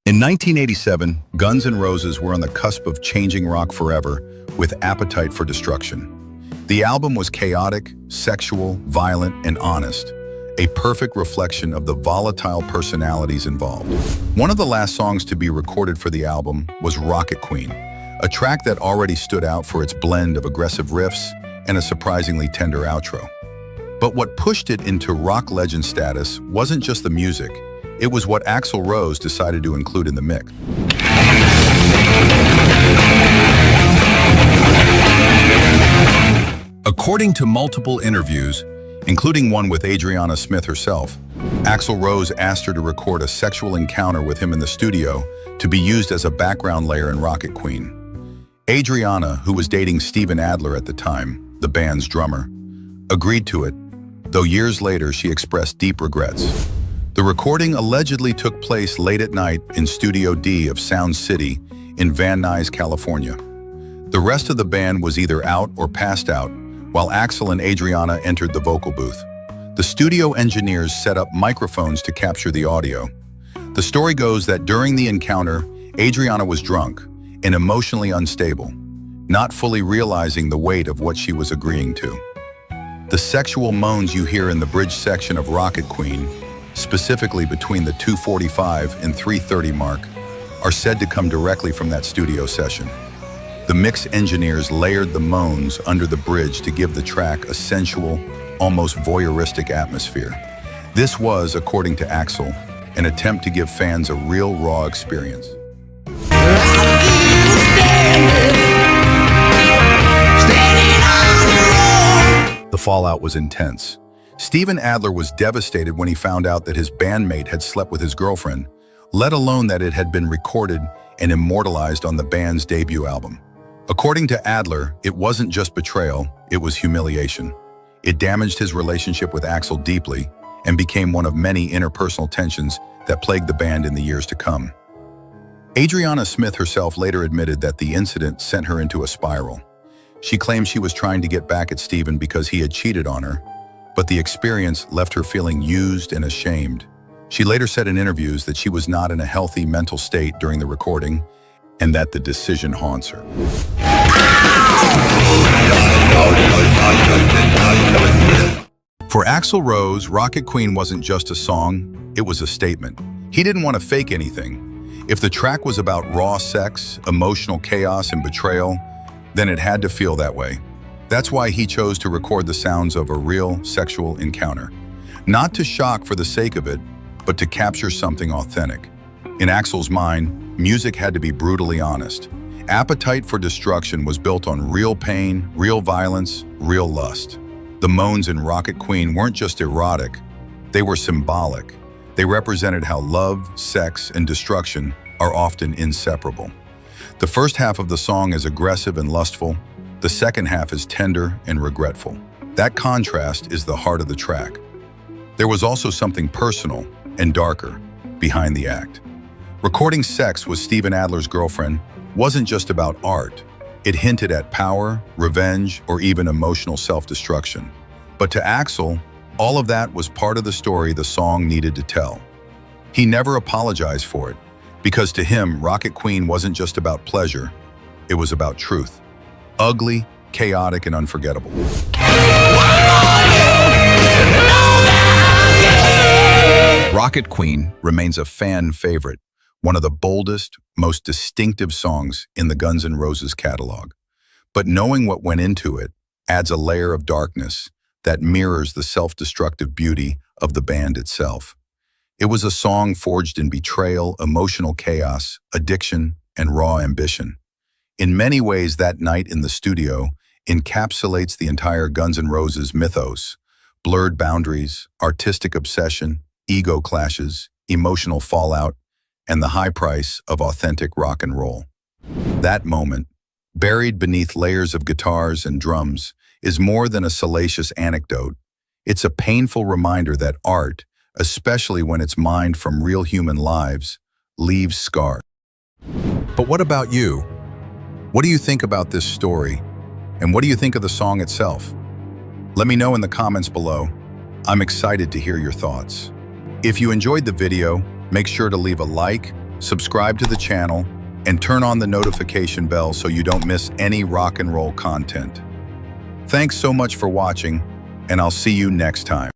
In 1987, Guns N' Roses were on the cusp of changing rock forever with Appetite for Destruction. The album was chaotic, sexual, violent, and honest, a perfect reflection of the volatile personalities involved. One of the last songs to be recorded for the album was Rocket Queen, a track that already stood out for its blend of aggressive riffs and a surprisingly tender outro. But what pushed it into rock legend status wasn't just the music, it was what Axl Rose decided to include in the mix. According to multiple interviews, including one with Adriana Smith herself, Axl Rose asked her to record a sexual encounter with him in the studio to be used as a background layer in Rocket Queen. Adriana, who was dating Steven Adler at the time, the band's drummer, agreed to it, though years later she expressed deep regrets. The recording allegedly took place late at night in Studio D of Sound City in Van Nuys, California. The rest of the band was either out or passed out, while Axl and Adriana entered the vocal booth. The studio engineers set up microphones to capture the audio. The story goes that during the encounter, Adriana was drunk and emotionally unstable, not fully realizing the weight of what she was agreeing to. The sexual moans you hear in the bridge section of Rocket Queen, specifically between the 2:45 and 3:30 mark, are said to come directly from that studio session. The mix engineers layered the moans under the bridge to give the track a sensual, almost voyeuristic atmosphere. This was, according to Axl, an attempt to give fans a real, raw experience. The fallout was intense. Steven Adler was devastated when he found out that his bandmate had slept with his girlfriend, let alone that it had been recorded and immortalized on the band's debut album. According to Adler, it wasn't just betrayal, it was humiliation. It damaged his relationship with Axl deeply and became one of many interpersonal tensions that plagued the band in the years to come. Adriana Smith herself later admitted that the incident sent her into a spiral. She claimed she was trying to get back at Steven because he had cheated on her, but the experience left her feeling used and ashamed. She later said in interviews that she was not in a healthy mental state during the recording and that the decision haunts her. For Axl Rose, Rocket Queen wasn't just a song, it was a statement. He didn't want to fake anything. If the track was about raw sex, emotional chaos, and betrayal, then it had to feel that way. That's why he chose to record the sounds of a real sexual encounter. Not to shock for the sake of it, but to capture something authentic. In Axl's mind, music had to be brutally honest. Appetite for Destruction was built on real pain, real violence, real lust. The moans in Rocket Queen weren't just erotic, they were symbolic. They represented how love, sex, and destruction are often inseparable. The first half of the song is aggressive and lustful. The second half is tender and regretful. That contrast is the heart of the track. There was also something personal and darker behind the act. Recording sex with Steven Adler's girlfriend wasn't just about art. It hinted at power, revenge, or even emotional self-destruction. But to Axl, all of that was part of the story the song needed to tell. He never apologized for it, because to him, Rocket Queen wasn't just about pleasure, it was about truth. Ugly, chaotic, and unforgettable. Rocket Queen remains a fan favorite, one of the boldest, most distinctive songs in the Guns N' Roses catalog. But knowing what went into it adds a layer of darkness that mirrors the self-destructive beauty of the band itself. It was a song forged in betrayal, emotional chaos, addiction, and raw ambition. In many ways, that night in the studio encapsulates the entire Guns N' Roses mythos: blurred boundaries, artistic obsession, ego clashes, emotional fallout, and the high price of authentic rock and roll. That moment, buried beneath layers of guitars and drums, is more than a salacious anecdote. It's a painful reminder that art, especially when it's mined from real human lives, leaves scars. But what about you? What do you think about this story? And what do you think of the song itself? Let me know in the comments below. I'm excited to hear your thoughts. If you enjoyed the video, make sure to leave a like, subscribe to the channel, and turn on the notification bell so you don't miss any rock and roll content. Thanks so much for watching, and I'll see you next time.